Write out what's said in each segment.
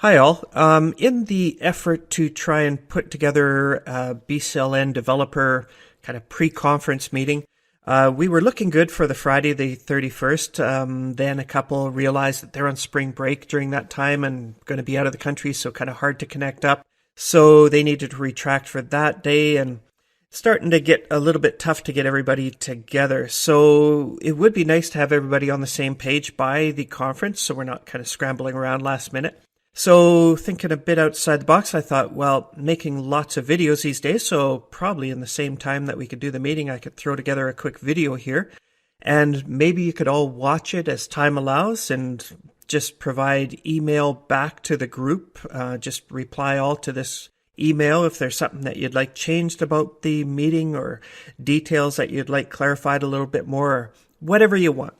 Hi all. In the effort to try and put together a BCLN developer kind of pre-conference meeting, we were looking good for the Friday the 31st. Then a couple realized that they're on spring break during that time and going to be out of the country, so kind of hard to connect up. So they needed to retract for that day, and starting to get a little bit tough to get everybody together. So it would be nice to have everybody on the same page by the conference, so we're not kind of scrambling around last minute. So thinking a bit outside the box, I thought, well, making lots of videos these days, so probably in the same time that we could do the meeting, I could throw together a quick video here, and maybe you could all watch it as time allows and just provide email back to the group. Just reply all to this email if there's something that you'd like changed about the meeting or details that you'd like clarified a little bit more, or whatever you want.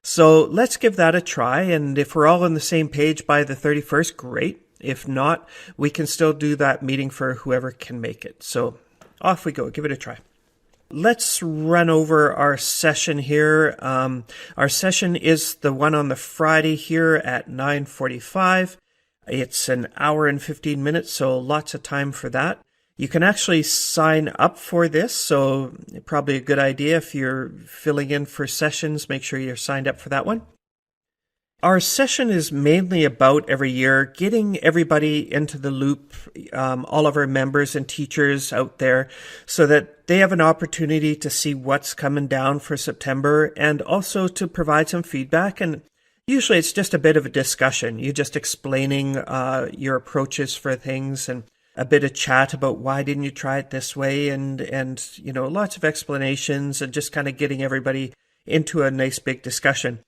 So let's give that a try, and if we're all on the same page by the 31st, great. If not, we can still do that meeting for whoever can make it. So off we go. Give it a try. Let's run over our session here. Our session is the one on the Friday here at 9:45. It's an hour and 15 minutes, so lots of time for that. You can actually sign up for this, so probably a good idea if you're filling in for sessions, make sure you're signed up for that one. Our session is mainly about every year getting everybody into the loop, all of our members and teachers out there, so that they have an opportunity to see what's coming down for September and also to provide some feedback. And usually it's just a bit of a discussion. You just explaining your approaches for things and a bit of chat about why didn't you try it this way, and you know, lots of explanations and just kind of getting everybody into a nice big discussion.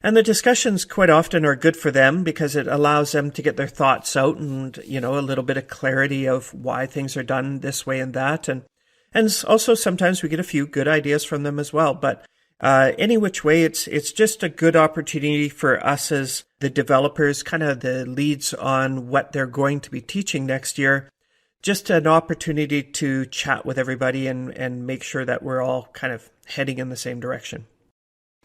And the discussions quite often are good for them because it allows them to get their thoughts out and, you know, a little bit of clarity of why things are done this way and that. And also sometimes we get a few good ideas from them as well. But any which way, it's just a good opportunity for us as the developers, kind of the leads on what they're going to be teaching next year. Just an opportunity to chat with everybody and make sure that we're all kind of heading in the same direction.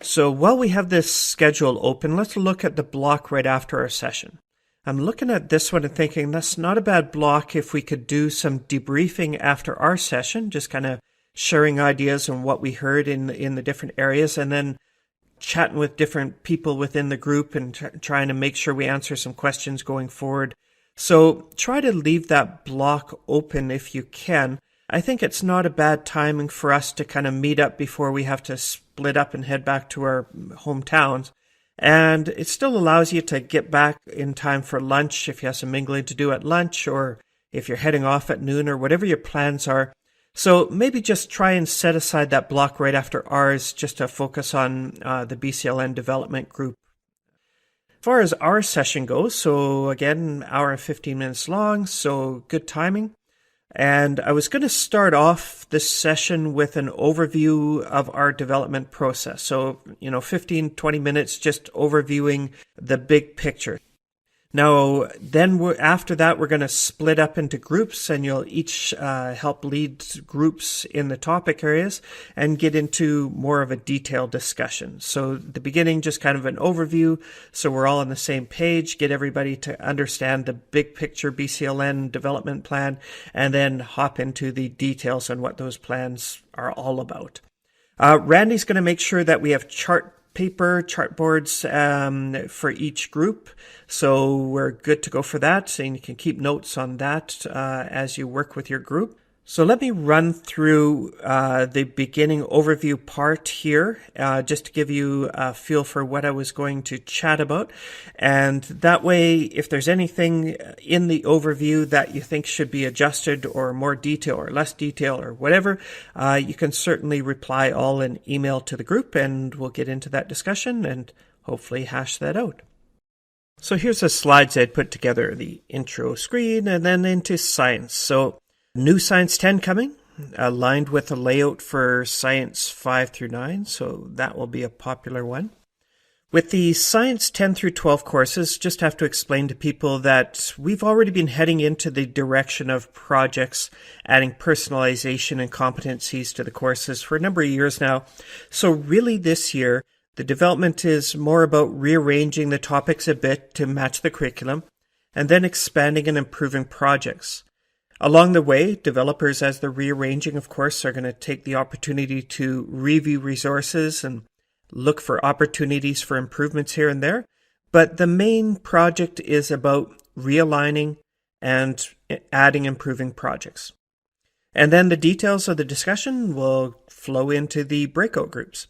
So while we have this schedule open, let's look at the block right after our session. I'm looking at this one and thinking that's not a bad block if we could do some debriefing after our session, just kind of sharing ideas on what we heard in the different areas, and then chatting with different people within the group and trying to make sure we answer some questions going forward. So try to leave that block open if you can. I think it's not a bad timing for us to kind of meet up before we have to split up and head back to our hometowns. And it still allows you to get back in time for lunch if you have some mingling to do at lunch, or if you're heading off at noon, or whatever your plans are. So maybe just try and set aside that block right after ours just to focus on the BCLN development group. As far as our session goes, so again, an hour and 15 minutes long, so good timing. And I was going to start off this session with an overview of our development process. So, 15, 20 minutes just overviewing the big picture. Now, then after that, we're going to split up into groups, and you'll each help lead groups in the topic areas and get into more of a detailed discussion. So the beginning, just kind of an overview, so we're all on the same page, get everybody to understand the big picture BCLN development plan, and then hop into the details on what those plans are all about. Randy's going to make sure that we have chartboards for each group, so we're good to go for that, and you can keep notes on that as you work with your group. So let me run through the beginning overview part here, just to give you a feel for what I was going to chat about. And that way, if there's anything in the overview that you think should be adjusted, or more detail or less detail or whatever, you can certainly reply all in email to the group, and we'll get into that discussion and hopefully hash that out. So here's the slides I'd put together, the intro screen, and then into science. So new Science 10 coming, aligned with the layout for Science 5 through 9, so that will be a popular one. With the Science 10 through 12 courses, just have to explain to people that we've already been heading into the direction of projects, adding personalization and competencies to the courses for a number of years now. So really this year, the development is more about rearranging the topics a bit to match the curriculum, and then expanding and improving projects. Along the way, developers, as they're rearranging, of course, are going to take the opportunity to review resources and look for opportunities for improvements here and there. But the main project is about realigning and adding improving projects. And then the details of the discussion will flow into the breakout groups.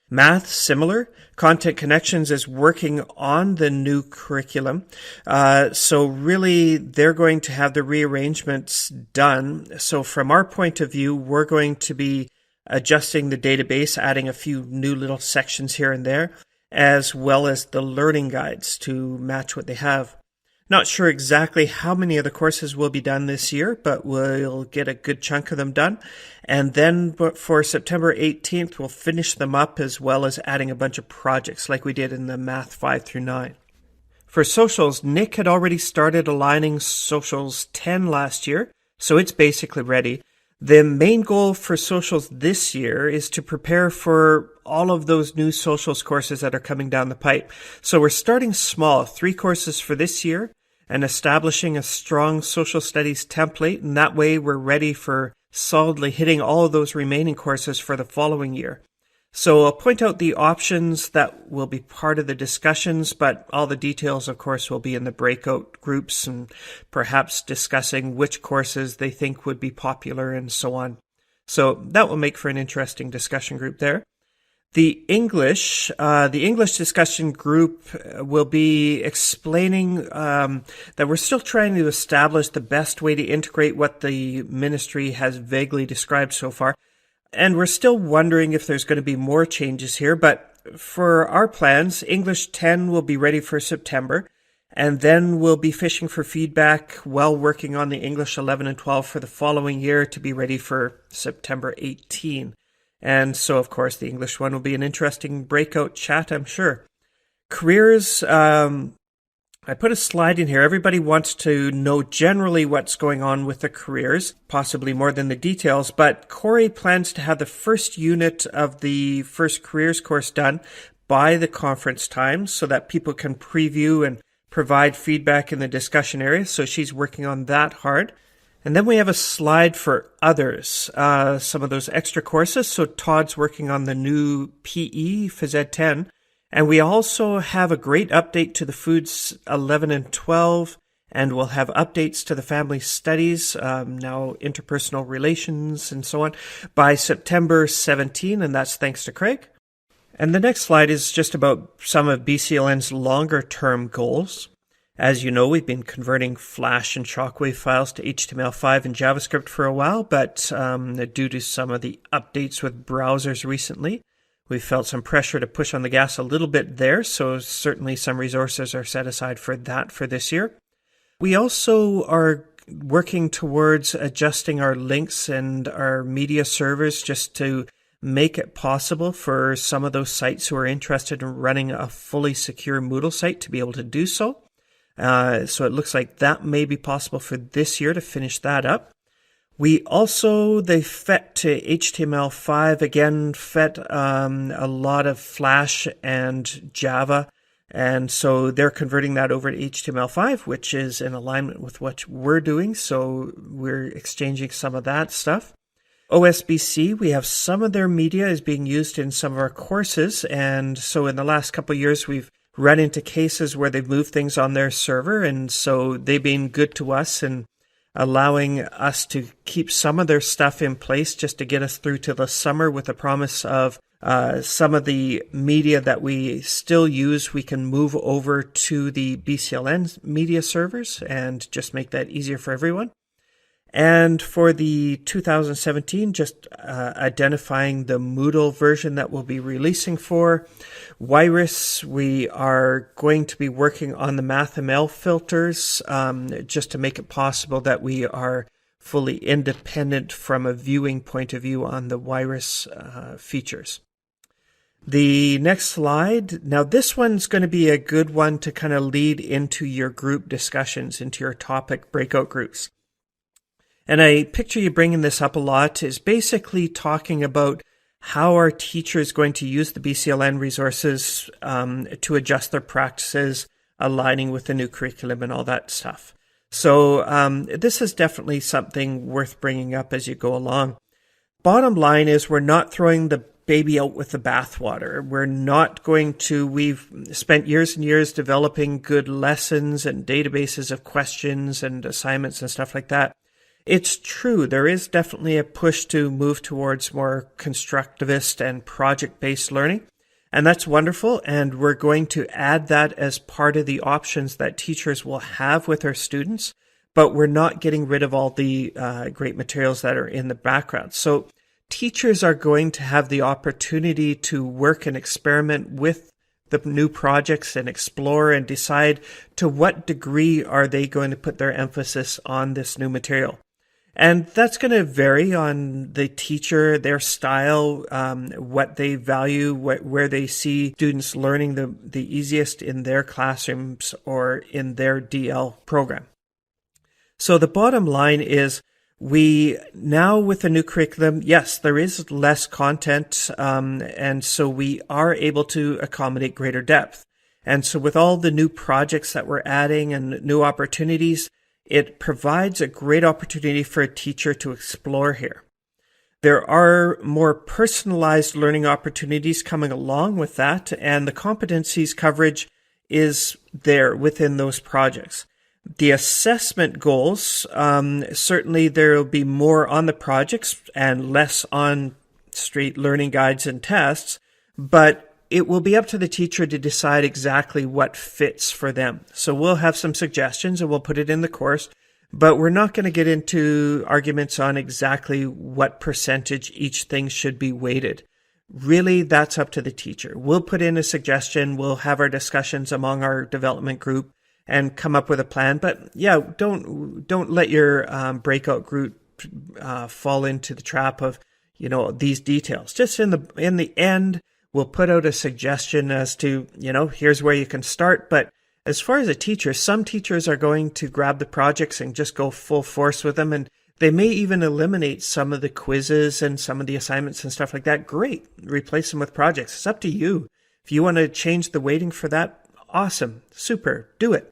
Math, similar. Content Connections is working on the new curriculum. So really, they're going to have the rearrangements done. So from our point of view, we're going to be adjusting the database, adding a few new little sections here and there, as well as the learning guides to match what they have. Not sure exactly how many of the courses will be done this year, but we'll get a good chunk of them done. And then for September 18th, we'll finish them up, as well as adding a bunch of projects like we did in the Math 5 through 9. For socials, Nick had already started aligning socials 10 last year, so it's basically ready. The main goal for socials this year is to prepare for all of those new socials courses that are coming down the pipe. So we're starting small, 3 courses for this year, and establishing a strong social studies template. And that way we're ready for solidly hitting all of those remaining courses for the following year. So I'll point out the options that will be part of the discussions, but all the details, of course, will be in the breakout groups and perhaps discussing which courses they think would be popular and so on. So that will make for an interesting discussion group there. The English discussion group will be explaining that we're still trying to establish the best way to integrate what the ministry has vaguely described so far. And we're still wondering if there's going to be more changes here, but for our plans, English 10 will be ready for September, and then we'll be fishing for feedback while working on the English 11 and 12 for the following year to be ready for September 18. And so, of course, the English one will be an interesting breakout chat, I'm sure. Careers, I put a slide in here. Everybody wants to know generally what's going on with the careers, possibly more than the details, but Corey plans to have the first unit of the first careers course done by the conference time so that people can preview and provide feedback in the discussion area. So she's working on that hard. And then we have a slide for others, some of those extra courses. So Todd's working on the new PE, Phys Ed 10. And we also have a great update to the Foods 11 and 12, and we'll have updates to the Family Studies, now interpersonal relations and so on, by September 17, and that's thanks to Craig. And the next slide is just about some of BCLN's longer-term goals. As you know, we've been converting Flash and Shockwave files to HTML5 and JavaScript for a while, but due to some of the updates with browsers recently, we felt some pressure to push on the gas a little bit there, so certainly some resources are set aside for that for this year. We also are working towards adjusting our links and our media servers just to make it possible for some of those sites who are interested in running a fully secure Moodle site to be able to do so. So it looks like that may be possible for this year to finish that up. We also, they FET to HTML5, again, FET a lot of Flash and Java, and so they're converting that over to HTML5, which is in alignment with what we're doing, so we're exchanging some of that stuff. OSBC, we have some of their media is being used in some of our courses, and so in the last couple of years we've run into cases where they've moved things on their server, and so they've been good to us and allowing us to keep some of their stuff in place just to get us through to the summer with the promise of some of the media that we still use, we can move over to the BCLN media servers and just make that easier for everyone. And for the 2017, just identifying the Moodle version that we'll be releasing for. Wirus, we are going to be working on the MathML filters just to make it possible that we are fully independent from a viewing point of view on the Wirus features. The next slide. Now this one's going to be a good one to kind of lead into your group discussions, into your topic breakout groups. And I picture you bringing this up a lot, is basically talking about how our teacher is going to use the BCLN resources to adjust their practices, aligning with the new curriculum and all that stuff. So this is definitely something worth bringing up as you go along. Bottom line is we're not throwing the baby out with the bathwater. We're not going to, we've spent years and years developing good lessons and databases of questions and assignments and stuff like that. It's true, there is definitely a push to move towards more constructivist and project-based learning, and that's wonderful, and we're going to add that as part of the options that teachers will have with their students, but we're not getting rid of all the great materials that are in the background. So teachers are going to have the opportunity to work and experiment with the new projects and explore and decide to what degree are they going to put their emphasis on this new material. And that's going to vary on the teacher, their style, what they value, where they see students learning the easiest in their classrooms or in their DL program. So the bottom line is we now with the new curriculum, yes, there is less content, and so we are able to accommodate greater depth. And so with all the new projects that we're adding and new opportunities, it provides a great opportunity for a teacher to explore here. There are more personalized learning opportunities coming along with that, and the competencies coverage is there within those projects. The assessment goals, certainly there will be more on the projects and less on straight learning guides and tests, but it will be up to the teacher to decide exactly what fits for them. So we'll have some suggestions and we'll put it in the course, but we're not going to get into arguments on exactly what percentage each thing should be weighted. Really, that's up to the teacher. We'll put in a suggestion, we'll have our discussions among our development group and come up with a plan. But yeah, don't let your breakout group fall into the trap of, these details. Just in the end, we'll put out a suggestion as to, here's where you can start. But as far as a teacher, some teachers are going to grab the projects and just go full force with them. And they may even eliminate some of the quizzes and some of the assignments and stuff like that. Great. Replace them with projects. It's up to you. If you want to change the weighting for that, awesome. Super. Do it.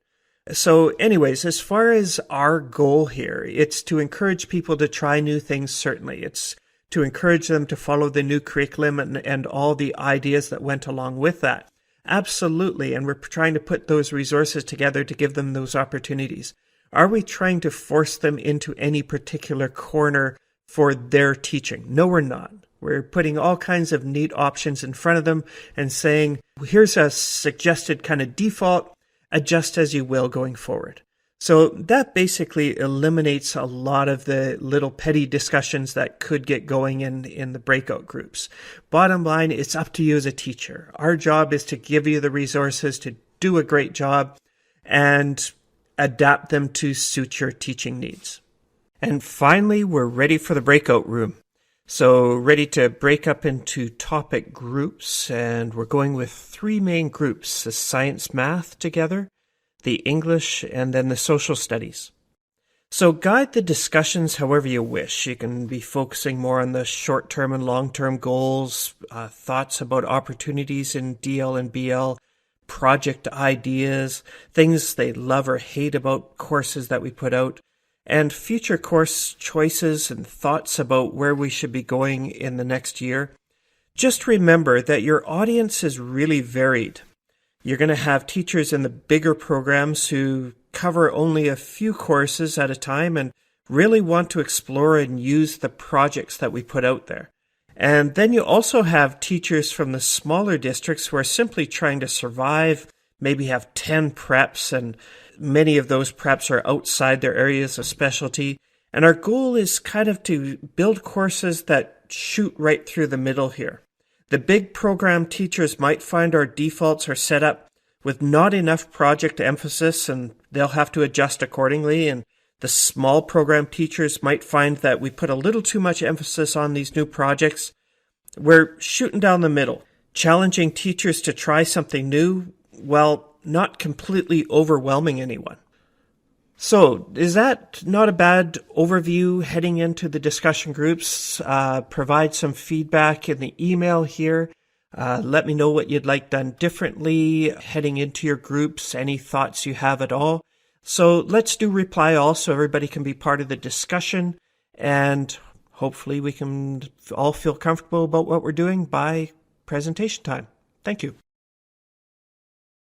So anyways, as far as our goal here, it's to encourage people to try new things, certainly. It's to encourage them to follow the new curriculum and all the ideas that went along with that. Absolutely. And we're trying to put those resources together to give them those opportunities. Are we trying to force them into any particular corner for their teaching? No, we're not. We're putting all kinds of neat options in front of them and saying, here's a suggested kind of default. Adjust as you will going forward. So that basically eliminates a lot of the little petty discussions that could get going in the breakout groups. Bottom line, it's up to you as a teacher. Our job is to give you the resources to do a great job and adapt them to suit your teaching needs. And finally, we're ready for the breakout room. So ready to break up into topic groups, and we're going with 3 main groups: the science math together, the English, and then the social studies. So guide the discussions however you wish. You can be focusing more on the short-term and long-term goals, thoughts about opportunities in DL and BL, project ideas, things they love or hate about courses that we put out, and future course choices and thoughts about where we should be going in the next year. Just remember that your audience is really varied. You're going to have teachers in the bigger programs who cover only a few courses at a time and really want to explore and use the projects that we put out there. And then you also have teachers from the smaller districts who are simply trying to survive, maybe have 10 preps, and many of those preps are outside their areas of specialty. And our goal is kind of to build courses that shoot right through the middle here. The big program teachers might find our defaults are set up with not enough project emphasis, and they'll have to adjust accordingly. And the small program teachers might find that we put a little too much emphasis on these new projects. We're shooting down the middle, challenging teachers to try something new while not completely overwhelming anyone. So, is that not a bad overview heading into the discussion groups? Provide some feedback in the email here. Let me know what you'd like done differently heading into your groups, any thoughts you have at all. So let's do reply all so everybody can be part of the discussion, and hopefully we can all feel comfortable about what we're doing by presentation time. Thank you.